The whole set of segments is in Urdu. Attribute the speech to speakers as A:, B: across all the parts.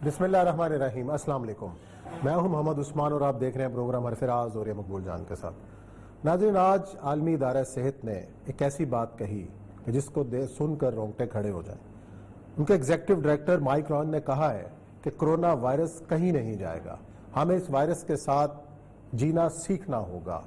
A: بسم اللہ الرحمن الرحیم. السلام علیکم. میں ہوں محمد عثمان اور آپ دیکھ رہے ہیں پروگرام حرفراز اور مقبول جان کے ساتھ. ناظرین، آج عالمی ادارہ صحت نے ایک ایسی بات کہی کہ جس کو سن کر رونگٹے کھڑے ہو جائیں. ان کے ایگزیکٹو ڈائریکٹر مائک ران نے کہا ہے کہ کرونا وائرس کہیں نہیں جائے گا، ہمیں اس وائرس کے ساتھ جینا سیکھنا ہوگا.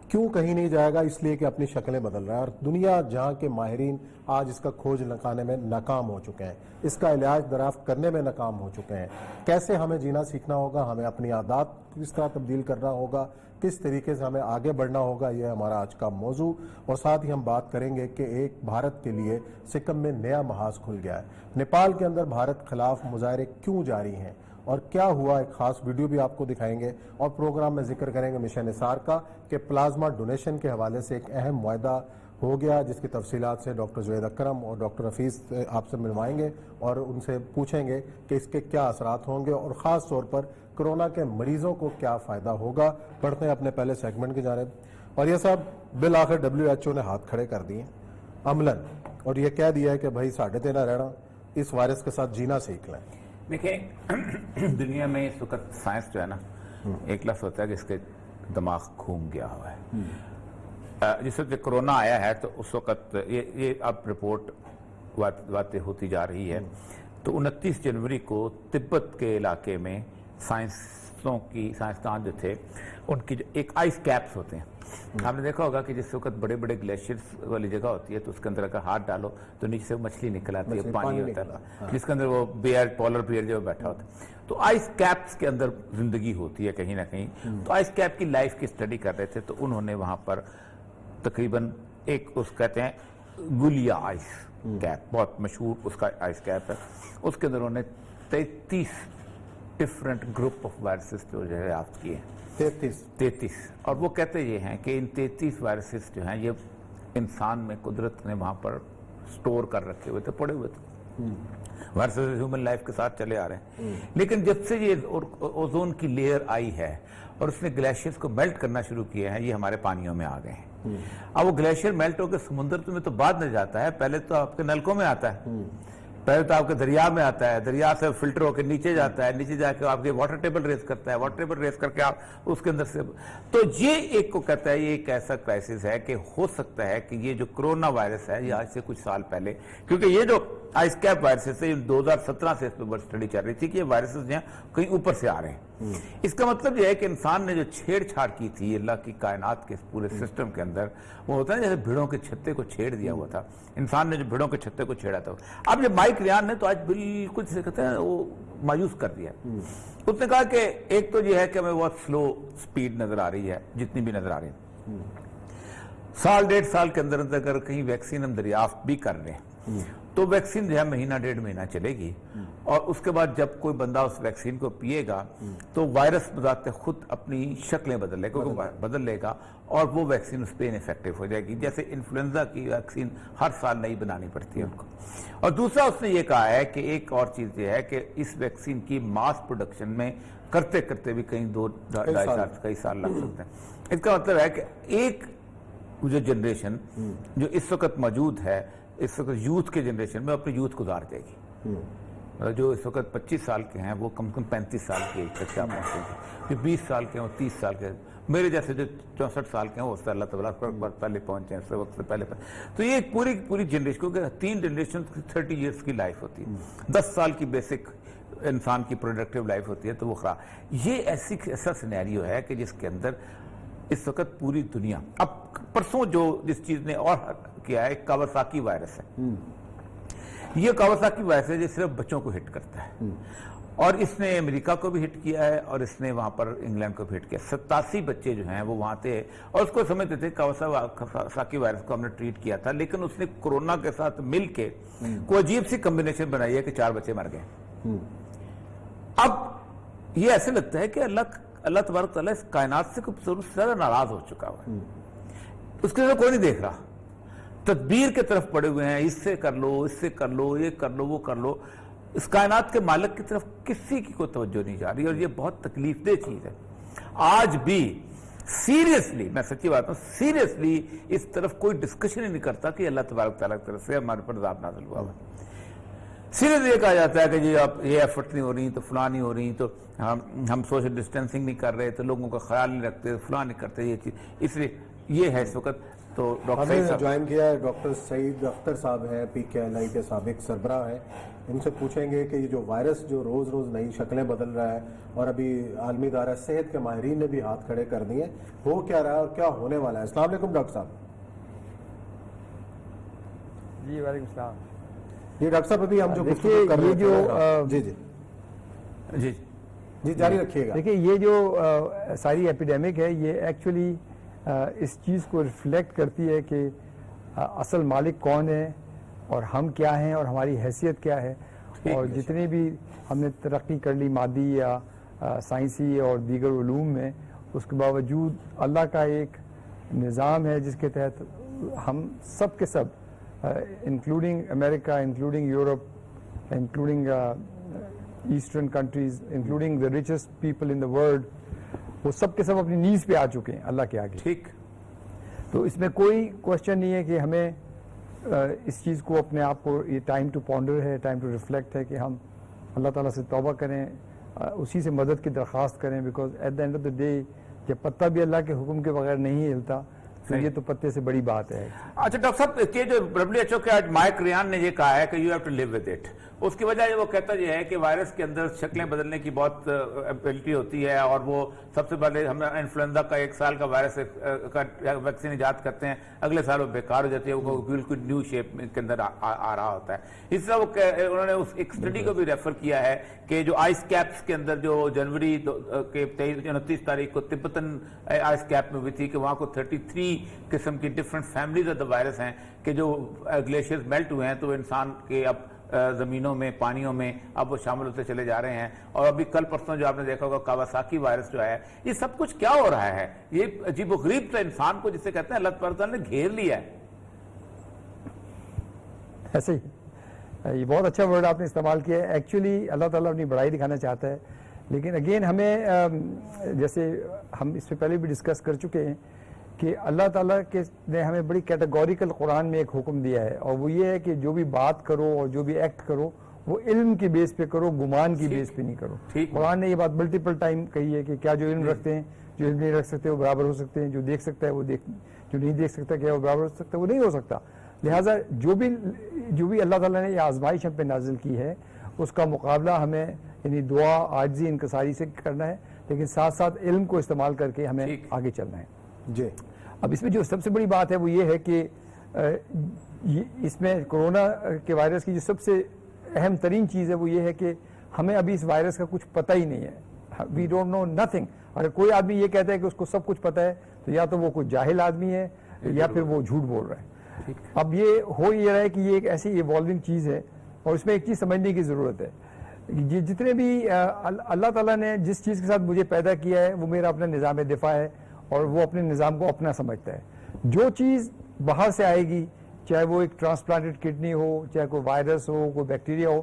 A: کیوں کہیں نہیں جائے گا؟ اس لیے کہ اپنی شکلیں بدل رہا ہے اور دنیا جہاں کے ماہرین آج اس کا کھوج لگانے میں ناکام ہو چکے ہیں، اس کا علاج دریافت کرنے میں ناکام ہو چکے ہیں. کیسے ہمیں جینا سیکھنا ہوگا، ہمیں اپنی عادات کس طرح تبدیل کرنا ہوگا، کس طریقے سے ہمیں آگے بڑھنا ہوگا، یہ ہمارا آج کا موضوع. اور ساتھ ہی ہم بات کریں گے کہ ایک بھارت کے لیے سکم میں نیا محاذ کھل گیا ہے. نیپال کے اندر بھارت خلاف مظاہرے کیوں جاری ہیں اور کیا ہوا، ایک خاص ویڈیو بھی آپ کو دکھائیں گے. اور پروگرام میں ذکر کریں گے مشن نثار کا کہ پلازما ڈونیشن کے حوالے سے ایک اہم معاہدہ ہو گیا، جس کی تفصیلات سے ڈاکٹر زید اکرم اور ڈاکٹر حفیظ آپ سے ملوائیں گے اور ان سے پوچھیں گے کہ اس کے کیا اثرات ہوں گے اور خاص طور پر کرونا کے مریضوں کو کیا فائدہ ہوگا. پڑھتے ہیں اپنے پہلے سیگمنٹ کی جانب. اور یہ سب بالآخر WHO نے ہاتھ کھڑے کر دیے عملاً اور یہ کہہ دیا ہے کہ بھائی ساڑھے تینا رہنا، اس وائرس کے ساتھ جینا سیکھ لیں.
B: دیکھیں، دنیا میں اس وقت سائنس جو ہے نا، ایک لفظ ہوتا ہے کہ اس کے دماغ گھوم گیا ہوا ہے. جس وقت کرونا آیا ہے تو اس وقت یہ اب رپورٹ باتیں ہوتی جا رہی ہے. تو 29 جنوری کو تبت کے علاقے میں سائنسدان جو تھے ان کی جو ایک آئس کیپس ہوتے ہیں. آپ نے دیکھا ہوگا کہ جس وقت بڑے بڑے گلیشیئرز والی جگہ ہوتی ہے تو اس کے اندر اگر ہاتھ ڈالو تو نیچے سے مچھلی نکل آتی ہے، پانی ہوتا ہے جس کے اندر وہ پولر بیئر جو بیٹھا ہوتا ہے. تو آئس کیپس کے اندر زندگی ہوتی ہے کہیں نہ کہیں. تو آئس کیپ کی لائف کی اسٹڈی کر رہے تھے تو انہوں نے وہاں پر تقریباً ایک اس کہتے ہیں گولیا آئس کیپ، بہت مشہور اس کا آئس کیپ ہے. اس کے اندر انہوں نے 33 ڈفرنٹ گروپ آف وائرسز جو دریافت کیے ہیں. 33. اور وہ کہتے یہ ہیں کہ ان 33 وائرسز جو ہیں یہ انسان میں قدرت نے وہاں پر سٹور کر رکھے ہوئے تھے، پڑے ہوئے تھے. وائرسز ہیومن لائف کے ساتھ چلے آ رہے ہیں. لیکن جب سے یہ اوزون کی لیئر آئی ہے اور اس نے گلیشیئرز کو میلٹ کرنا شروع کیا ہے، یہ ہمارے پانیوں میں آ گئے ہیں. اب وہ گلیشیئر میلٹ ہو کے سمندر میں تو بعد میں جاتا ہے، پہلے تو آپ کے نلکوں میں آتا ہے، پہلے تو آپ کے دریا میں آتا ہے، دریا سے فلٹر ہو کے نیچے جاتا ہے، نیچے جا کے آپ کے واٹر ٹیبل ریز کرتا ہے، واٹر ٹیبل ریز کر کے آپ اس کے اندر سے. تو یہ ایک کو کہتا ہے یہ ایک ایسا کرائسس ہے کہ ہو سکتا ہے کہ یہ جو کرونا وائرس ہے یہ آج سے کچھ سال پہلے، کیونکہ یہ جو آئس کیپ وائرسز ہے 2017 سے اس پہ بڑی اسٹڈی چل رہی تھی کہ یہ وائرسز جو ہیں کہیں اوپر سے آ رہے ہیں. اس کا مطلب یہ ہے کہ انسان نے جو چھیڑ چھاڑ کی تھی اللہ کی کائنات کے پورے سسٹم کے اندر، وہ ہوتا ہے جیسے بھیڑوں کے چھتے کو چھیڑ دیا ہوا تھا. انسان نے جو بھیڑوں کے چھتے کو چھیڑا تھا. اب جب مائک ریان نے تو آج بالکل جسے کہتے ہیں وہ مایوس کر دیا. اس نے کہا کہ ایک تو یہ ہے کہ ہمیں بہت سلو سپیڈ نظر آ رہی ہے، جتنی بھی نظر آ رہی ہے. سال 1.5 سال کے اندر اگر کہیں ویکسین ہم دریافت بھی کر رہے ہیں تو ویکسین جو ہے مہینہ 1.5 مہینہ چلے گی اور اس کے بعد جب کوئی بندہ اس ویکسین کو پیے گا تو وائرس بذات خود اپنی شکلیں بدل لے گا اور وہ ویکسین اس پہ انفیکٹو ہو جائے گی. جیسے انفلوئنزا کی ویکسین ہر سال نئی بنانی پڑتی ہے ان کو. اور دوسرا اس نے یہ کہا ہے کہ ایک اور چیز یہ ہے کہ اس ویکسین کی ماس پروڈکشن میں کرتے کرتے بھی کہیں 2-2.5 کئی سال لگ سکتے ہیں. اس کا مطلب ہے کہ ایک جو جنریشن جو اس وقت موجود ہے، اس وقت یوتھ کے جنریشن میں اپنی یوتھ گزار جائے گی. جو اس وقت 25 سال کے ہیں وہ کم سے کم 35 سال کی ایج تک کیا پہنچے گی. جو 20 سال کے ہیں وہ 30 سال کے، میرے جیسے جو 64 سال کے ہیں وہ اس سے اللہ تعالیٰ پر پہلے پہنچے ہیں، اس وقت سے پہلے. تو یہ پوری جنریشن، کیونکہ 3 جنریشن 30 ایئرس کی لائف ہوتی ہے، 10 سال کی بیسک انسان کی پروڈکٹیو لائف ہوتی ہے. تو وہ یہ ایسا سینیریو ہے کہ جس کے اندر اس وقت پوری دنیا، اب پرسوں جو جس چیز نے اور کیا ہے کاواساکی وائرس ہے. یہ کاواساکی وائرس ہے جو صرف بچوں کو ہٹ کرتا ہے اور اس نے امریکہ کو بھی ہٹ کیا ہے اور اس نے وہاں پر انگلینڈ کو بھی ہٹ کیا. 87 بچے جو ہیں وہ وہاں تھے اور اس کو سمجھتے تھے کاواساکی وائرس کو ہم نے ٹریٹ کیا تھا، لیکن اس نے کرونا کے ساتھ مل کے کوئی عجیب سی کمبینیشن بنائی ہے کہ 4 بچے مر گئے. اب یہ ایسے لگتا ہے کہ اللہ تبارک تعالیٰ اس کائنات سے ضرور سے زیادہ ناراض ہو چکا ہوا ہے. اس کے کوئی نہیں دیکھ رہا، تدبیر کے طرف پڑے ہوئے ہیں، اس سے کر لو، اس سے کر لو، یہ کر لو، وہ کر لو. اس کائنات کے مالک کی طرف کسی کی کوئی توجہ نہیں جا رہی اور یہ بہت تکلیف دہ چیز ہے. آج بھی سیریسلی، میں سچی بات ہوں، سیریسلی اس طرف کوئی ڈسکشن ہی نہیں کرتا کہ اللہ تبارک تعالیٰ کی طرف سے ہمارے پر عذاب نازل ہوا. سیدھے یہ کہا جاتا ہے کہ جی آپ یہ ایفرٹ نہیں ہو رہی تو فلاں نہیں ہو رہی تو ہم سوشل ڈسٹینسنگ نہیں کر رہے تو لوگوں کا خیال نہیں رکھتے فلاں نہیں کرتے یہ چیز. اس لیے یہ ہے اس وقت. تو ڈاکٹر
A: ہمیں
B: صاحب
A: جوائن کیا ہے ڈاکٹر سعید اختر صاحب ہیں PKLI کے سابق سربراہ ہیں. ان سے پوچھیں گے کہ یہ جو وائرس جو روز روز نئی شکلیں بدل رہا ہے اور ابھی عالمی ادارہ صحت کے ماہرین نے بھی ہاتھ کھڑے کر دیے, ہو کیا رہا ہے اور کیا ہونے والا ہے. السلام علیکم ڈاکٹر صاحب.
C: جی وعلیکم السلام.
A: جی ڈاکٹر صاحب ابھی ہم جو
C: دیکھیے
A: کر
C: یہ جو
A: جی جی
B: جی
A: جی جاری رکھیے گا.
C: دیکھیے یہ جو ساری ایپیڈیمک ہے یہ ایکچولی اس چیز کو ریفلیکٹ کرتی ہے کہ اصل مالک کون ہے اور ہم کیا ہیں اور ہماری حیثیت کیا ہے. اور جتنی بھی ہم نے ترقی کر لی مادی یا سائنسی اور دیگر علوم میں, اس کے باوجود اللہ کا ایک نظام ہے جس کے تحت ہم سب کے سب including America, including Europe, including eastern countries, including the richest people in the world, وہ سب کے سب اپنی نیز پہ آ چکے ہیں اللہ کے آگے.
B: ٹھیک.
C: تو اس میں کوئی کوشچن نہیں ہے کہ ہمیں اس چیز کو اپنے آپ کو, یہ ٹائم ٹو پونڈر ہے, ٹائم ٹو ریفلیکٹ ہے کہ ہم اللہ تعالیٰ سے توبہ کریں, اسی سے مدد کی درخواست کریں. Because at the end of the day جب پتہ بھی اللہ کے حکم کے بغیر نہیں ہلتا تو یہ تو پتے سے بڑی بات ہے.
B: اچھا ڈاکٹر صاحب, یہ جو WHO کے آج مائک ریان نے یہ کہا ہے کہ you have to live with it, اس کی وجہ یہ وہ کہتا یہ ہے کہ وائرس کے اندر شکلیں بدلنے کی بہت ایبلٹی ہوتی ہے, اور وہ سب سے پہلے ہم انفلوئنزا کا 1 سال کا وائرس کا ویکسین ایجاد کرتے ہیں, اگلے سال وہ بیکار ہو جاتی ہے, وہ بالکل نیو شیپ کے اندر آ رہا ہوتا ہے. اس طرح وہ انہوں نے اس ایک اسٹڈی کو بھی ریفر کیا ہے کہ جو آئس کیپس کے اندر جو جنوری کے 29 تاریخ کو تبتن آئس کیپ میں ہوئی تھی کہ وہاں کو 33 قسم کی different families of the virus ہیں کہ جو گلیشیئرز میلٹ ہوئے ہیں تو انسان کے اب زمینوں میں, پانیوں میں اب وہ شامل ہوتے چلے جا رہے ہیں. اور ابھی کل پرسوں جو آپ نے دیکھا ہوگا کاواساکی وائرس جو ہے, یہ سب کچھ کیا ہو رہا ہے؟ یہ عجیب و غریب تو انسان کو جسے کہتے ہیں اللہ تعالیٰ نے گھیر لیا ہے.
C: ایسے ہی یہ بہت اچھا ورڈ آپ نے استعمال کیا ہے. ایکچولی اللہ تعالیٰ اپنی بڑائی دکھانا چاہتا ہے, لیکن اگین ہمیں جیسے ہم اس سے پہلے بھی ڈسکس کر چکے ہیں کہ اللہ تعالیٰ نے ہمیں بڑی کیٹیگوریکل قرآن میں ایک حکم دیا ہے, اور وہ یہ ہے کہ جو بھی بات کرو اور جو بھی ایکٹ کرو وہ علم کی بیس پہ کرو, گمان کی بیس پہ نہیں کرو. قرآن نے یہ بات ملٹیپل ٹائم کہی ہے کہ کیا جو علم رکھتے ہیں, جو علم نہیں رکھ سکتے وہ برابر ہو سکتے ہیں, جو دیکھ سکتا ہے وہ جو نہیں دیکھ سکتا کیا وہ برابر ہو سکتا ہے, وہ نہیں ہو سکتا. لہٰذا جو بھی اللہ تعالیٰ نے یہ آزمائش ہم پہ نازل کی ہے اس کا مقابلہ ہمیں یعنی دعا, عاجزی, انکساری سے کرنا ہے, لیکن ساتھ ساتھ علم کو استعمال کر کے ہمیں آگے چلنا ہے.
A: جی
C: اب اس میں جو سب سے بڑی بات ہے وہ یہ ہے کہ اس میں کرونا کے وائرس کی جو سب سے اہم ترین چیز ہے وہ یہ ہے کہ ہمیں ابھی اس وائرس کا کچھ پتہ ہی نہیں ہے. We don't know nothing. اگر کوئی آدمی یہ کہتا ہے کہ اس کو سب کچھ پتہ ہے تو یا تو وہ کوئی جاہل آدمی ہے یا پھر وہ جھوٹ بول رہا ہے. اب یہ ہو یہ رہا ہے کہ یہ ایک ایسی ایوالونگ چیز ہے, اور اس میں ایک چیز سمجھنے کی ضرورت ہے. جتنے بھی اللہ تعالیٰ نے جس چیز کے ساتھ مجھے پیدا کیا ہے وہ میرا اپنا نظام دفاع ہے, اور وہ اپنے نظام کو اپنا سمجھتا ہے. جو چیز باہر سے آئے گی, چاہے وہ ایک ٹرانسپلانٹڈ کڈنی ہو, چاہے کوئی وائرس ہو, کوئی بیکٹیریا ہو,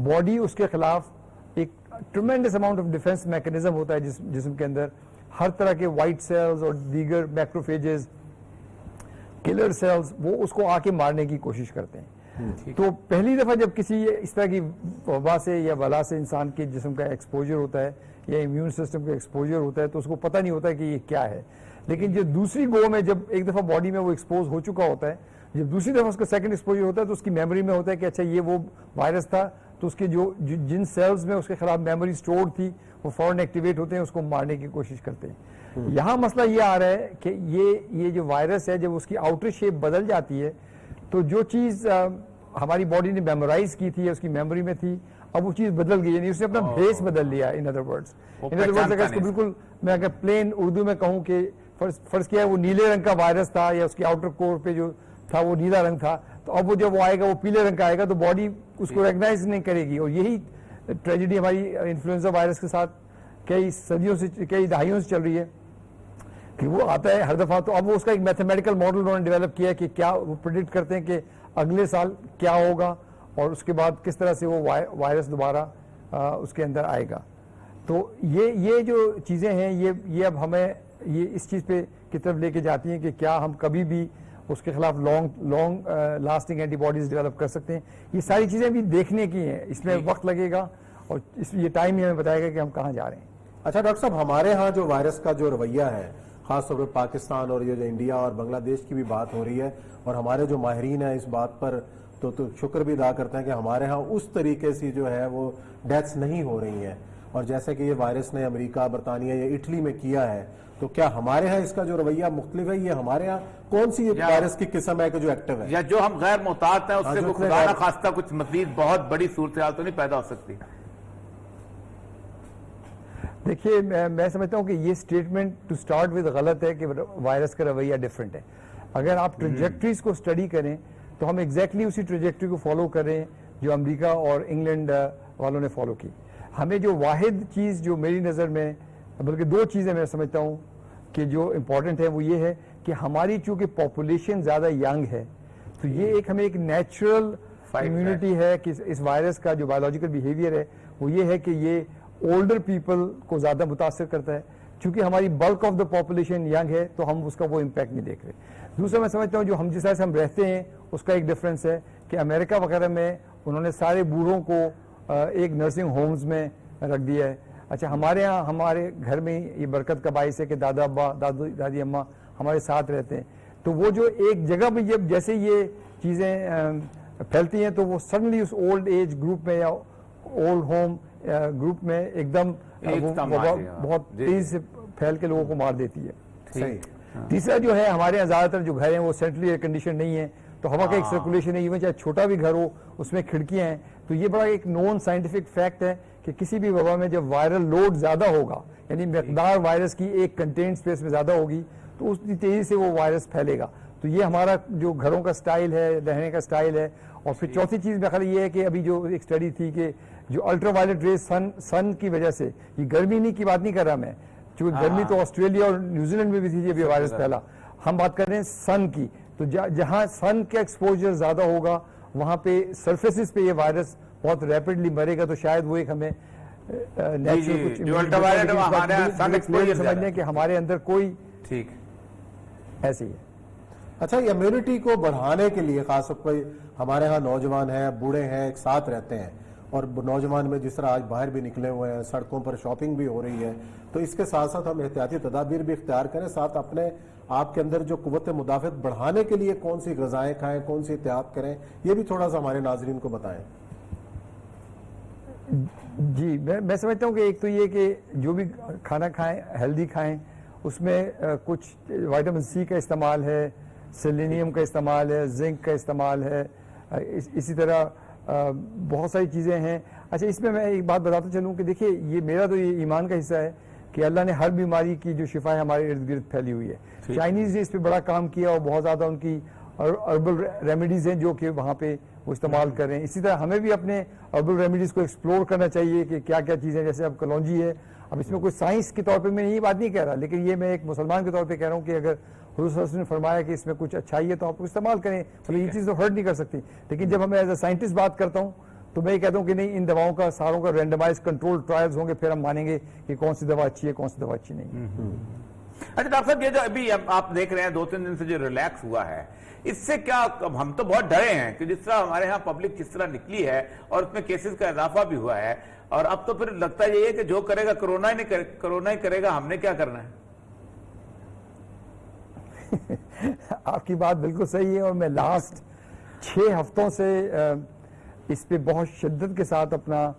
C: باڈی اس کے خلاف ایک ٹریمینڈس اماؤنٹ آف ڈیفense میکنزم ہوتا ہے جسم کے اندر. ہر طرح کے وائٹ سیلز اور دیگر میکروفیجز, کلر سیلز, وہ اس کو آ کے مارنے کی کوشش کرتے ہیں. تو پہلی دفعہ جب کسی اس طرح کی وبا سے یا بلا سے انسان کے جسم کا ایکسپوجر ہوتا ہے یا امیون سسٹم کا ایکسپوجر ہوتا ہے تو اس کو پتہ نہیں ہوتا ہے کہ یہ کیا ہے. لیکن جو دوسری گو میں جب ایک دفعہ باڈی میں وہ ایکسپوز ہو چکا ہوتا ہے, جب دوسری دفعہ اس کا سیکنڈ ایکسپوجر ہوتا ہے تو اس کی میموری میں ہوتا ہے کہ اچھا یہ وہ وائرس تھا, تو اس کے جن سیلز میں اس کے خلاف میموری اسٹور تھی وہ فوراً ایکٹیویٹ ہوتے ہیں, اس کو مارنے کی کوشش کرتے ہیں. یہاں مسئلہ یہ آ رہا ہے کہ یہ جو وائرس ہے جب اس کی آؤٹر شیپ بدل جاتی ہے تو جو چیز ہماری باڈی نے میمورائز کی تھی, اس کی میموری میں تھی, اب وہ چیز بدل گئی, یعنی اس نے اپنا بیس بدل لیا. ان ادر ورڈز اگر اس کو بالکل میں اگر پلین اردو میں کہوں کہ فرض کیا ہے وہ نیلے رنگ کا وائرس تھا یا اس کی آؤٹر کور پہ جو تھا وہ نیلا رنگ تھا, تو اب وہ جب وہ آئے گا وہ پیلے رنگ کا آئے گا تو باڈی اس کو ریکگنائز نہیں کرے گی. اور یہی ٹریجڈی ہماری انفلوئنزا وائرس کے ساتھ کئی صدیوں سے, کئی دہائیوں سے چل رہی ہے کہ وہ آتا ہے ہر دفعہ. تو اب وہ اس کا ایک میتھمیٹیکل ماڈل انہوں نے ڈیولپ کیا ہے کہ کیا وہ پریڈکٹ کرتے ہیں کہ اگلے سال کیا ہوگا اور اس کے بعد کس طرح سے وہ وائرس دوبارہ اس کے اندر آئے گا. تو یہ جو چیزیں ہیں یہ اب ہمیں یہ اس چیز پہ کی طرف لے کے جاتی ہیں کہ کیا ہم کبھی بھی اس کے خلاف long lasting antibodies develop کر سکتے ہیں. یہ ساری چیزیں بھی دیکھنے کی ہیں, اس میں وقت لگے گا اور یہ ٹائم ہی ہمیں بتائے گا کہ ہم کہاں جا رہے ہیں.
A: اچھا ڈاکٹر صاحب, ہمارے ہاں جو وائرس کا جو رویہ ہے, خاص طور پہ پاکستان اور یہ جو انڈیا اور بنگلہ دیش کی بھی بات ہو رہی ہے, اور ہمارے جو ماہرین ہیں اس بات پر تو شکر بھی ادا کرتے ہیں کہ ہمارے ہاں اس طریقے سے جو ہے وہ ڈیتھس نہیں ہو رہی ہیں, اور جیسے کہ یہ وائرس نے امریکہ, برطانیہ یا اٹلی میں کیا ہے, تو کیا ہمارے ہاں اس کا جو رویہ مختلف ہے؟ یہ ہمارے ہاں کون سی وائرس کی قسم ہے کہ جو ایکٹیو ہے,
B: یا جو ہم غیر محتاط ہیں اس سے خدا نہ خواستہ کچھ مزید بہت بڑی صورتحال تو نہیں پیدا ہو سکتی؟
C: دیکھیے میں سمجھتا ہوں کہ یہ سٹیٹمنٹ ٹو سٹارٹ ود غلط ہے کہ وائرس کا رویہ ڈیفرنٹ ہے. اگر آپ ٹریجیکٹریز کو اسٹڈی کریں تو ہم ایگزیکٹلی اسی ٹریجیکٹری کو فالو کریں جو امریکہ اور انگلینڈ والوں نے فالو کی. ہمیں جو واحد چیز جو میری نظر میں, بلکہ دو چیزیں میں سمجھتا ہوں کہ جو امپورٹنٹ ہے, وہ یہ ہے کہ ہماری چونکہ پاپولیشن زیادہ ینگ ہے تو یہ ایک ہمیں ایک نیچرل امیونٹی ہے کہ اس وائرس کا جو بایولوجیکل بیہیویئر ہے وہ یہ ہے کہ یہ اولڈر پیپل کو زیادہ متاثر کرتا ہے. چونکہ ہماری bulk of the population young ہے تو ہم اس کا وہ امپیکٹ نہیں دیکھ رہے. دوسرا میں سمجھتا ہوں جو ہم جس طرح سے ہم رہتے ہیں اس کا ایک ڈفرینس ہے کہ امریکہ وغیرہ میں انہوں نے سارے بوڑھوں کو ایک نرسنگ ہومز میں رکھ دیا ہے. اچھا ہمارے یہاں ہمارے گھر میں یہ برکت کا باعث ہے کہ دادا ابا دادی اماں ہمارے ساتھ رہتے ہیں, تو وہ جو ایک جگہ پہ جب جیسے یہ چیزیں پھیلتی ہیں تو وہ سڈنلی اس اولڈ ایج گروپ میں یا اولڈ ہوم گروپ میں ایک دم بہت تیز سے پھیل کے لوگوں کو مار دیتی ہے. تیسرا جو ہے ہمارے یہاں زیادہ تر جو گھر ہیں وہ سینٹرلی ایئر کنڈیشن نہیں ہے, تو ہوا کا ایک سرکولیشن ہے, ایون چاہے چھوٹا بھی گھر ہو اس میں کھڑکیاں ہیں. تو یہ بڑا ایک نون سائنٹیفک فیکٹ ہے کہ کسی بھی وبا میں جب وائرل لوڈ زیادہ ہوگا, یعنی مقدار وائرس کی ایک کنٹینٹ اسپیس میں زیادہ ہوگی, تو اس کی تیزی سے وہ وائرس پھیلے گا. تو یہ ہمارا جو گھروں کا سٹائل ہے, رہنے کا سٹائل ہے. اور پھر چوتھی چیز میرا خیال یہ ہے کہ ابھی جو ایک اسٹڈی تھی کہ جو الٹرا وائلٹ ریز سن کی وجہ سے, یہ گرمی کی بات نہیں کر رہا میں, چونکہ گرمی تو آسٹریلیا اور نیوزی لینڈ میں بھی تھی جب یہ وائرس پھیلا, ہم بات کر رہے ہیں سن کی. تو جہاں سن کا ایکسپوجر زیادہ ہوگا وہاں پہ سرفیسز پہ یہ وائرس بہت ریپڈلی مرے گا. تو شاید وہ ایک ہمیں سمجھنے کہ ہمارے اندر کوئی
B: ٹھیک
C: ایسے ہی ہے.
A: اچھا, یہ امیونٹی کو بڑھانے کے لیے خاص طور پر ہمارے ہاں نوجوان ہیں, بوڑھے ہیں, ایک ساتھ رہتے ہیں, اور نوجوان میں جس طرح آج باہر بھی نکلے ہوئے ہیں, سڑکوں پر شاپنگ بھی ہو رہی ہے, تو اس کے ساتھ ساتھ ہم احتیاطی تدابیر بھی اختیار کریں, ساتھ اپنے آپ کے اندر جو قوت مدافعت بڑھانے کے لیے کون سی غذائیں کھائیں, کون سی احتیاط کریں, یہ بھی تھوڑا سا ہمارے ناظرین کو بتائیں.
C: جی میں سمجھتا ہوں کہ ایک تو یہ کہ جو بھی کھانا کھائیں ہیلدی کھائیں, اس میں کچھ وائٹامن سی کا استعمال ہے, سیلینیم کا استعمال ہے, زنک کا استعمال ہے, اسی طرح بہت ساری چیزیں ہیں. اچھا اس میں ایک بات بتاتا چلوں کہ دیکھیے یہ میرا تو یہ ایمان کا حصہ ہے کہ اللہ نے ہر بیماری کی جو شفا ہے ہمارے ارد گرد پھیلی ہوئی ہے. چائنیز نے اس پہ بڑا کام کیا اور بہت زیادہ ان کی اربل ریمیڈیز ہیں جو کہ وہاں پہ وہ استعمال کر رہے ہیں. اسی طرح ہمیں بھی اپنے اربل ریمیڈیز کو ایکسپلور کرنا چاہیے کہ کیا کیا چیزیں, جیسے اب کلونجی ہے. اب اس میں کوئی سائنس کے طور پہ میں یہ بات نہیں کہہ رہا, لیکن یہ میں ایک مسلمان کے طور پہ کہہ رہا ہوں کہ اگر حضور صلی اللہ علیہ وسلم نے فرمایا کہ اس میں کچھ اچھائی ہے تو آپ کو استعمال کریں, مطلب یہ چیز تو ہرٹ نہیں کر سکتی. لیکن جب میں ایز اے سائنٹسٹ بات کرتا ہوں تو میں یہ کہتا ہوں کہ نہیں, ان دواؤں کا ساروں کا رینڈمائز کنٹرول ٹرائلز ہوں گے, پھر ہم مانیں گے کہ کون سی دوا اچھی ہے کون سی دوا اچھی نہیں.
B: اچھا ڈاکٹر صاحب, یہ جو ابھی آپ دیکھ رہے ہیں 2-3 دن سے جو ریلیکس ہوا ہے, اس سے کیا, ہم تو بہت ڈرے ہیں کہ جس طرح ہمارے ہاں پبلک جس طرح نکلی ہے اور اس میں کیسز کا اضافہ بھی ہوا ہے, اور اب تو پھر لگتا یہ ہے کہ جو کرے گا کرونا ہی کرے گا, ہم نے کیا کرنا ہے.
C: آپ کی بات بالکل صحیح ہے, اور میں لاسٹ 6 ہفتوں سے اس پہ بہت شدت کے ساتھ اپنا